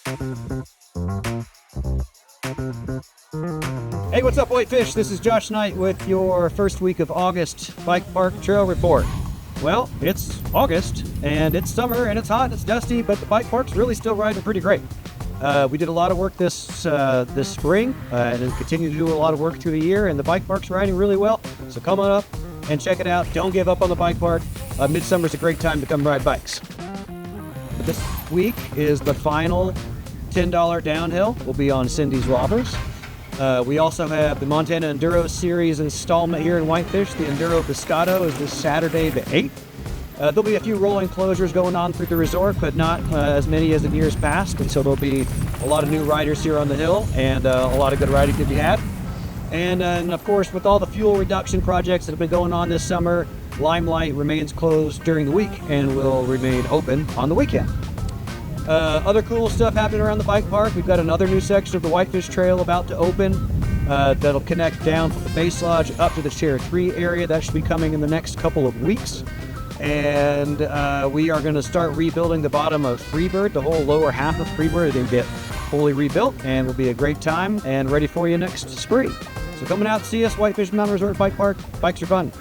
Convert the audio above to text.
Hey, what's up, Whitefish? This is Josh Knight with your first week of August Bike Park Trail Report. Well, it's August, and it's summer, and it's hot, and it's dusty, but the bike park's really still riding pretty great. We did a lot of work this spring, and then continue to do a lot of work through the year, and the bike park's riding really well. So come on up and check it out. Don't give up on the bike park. Midsummer's a great time to come ride bikes. But this week is the final $10 downhill. We'll be on Cindy's Robbers. We also have the Montana Enduro Series installment here in Whitefish. The Enduro Pescado is this Saturday the 8th. There'll be a few rolling closures going on through the resort, but not as many as in years past. And so there'll be a lot of new riders here on the hill and a lot of good riding to be had. And of course, with all the fuel reduction projects that have been going on this summer, Limelight remains closed during the week and will remain open on the weekend. Other cool stuff happening around the bike park. We've got another new section of the Whitefish Trail about to open that'll connect down from the base lodge up to the Chair 3 area. That should be coming in the next couple of weeks. And we are going to start rebuilding the bottom of Freebird. The whole lower half of Freebird is going to get fully rebuilt and will be a great time and ready for you next spring. So coming out to see us, Whitefish Mountain Resort Bike Park. Bikes are fun.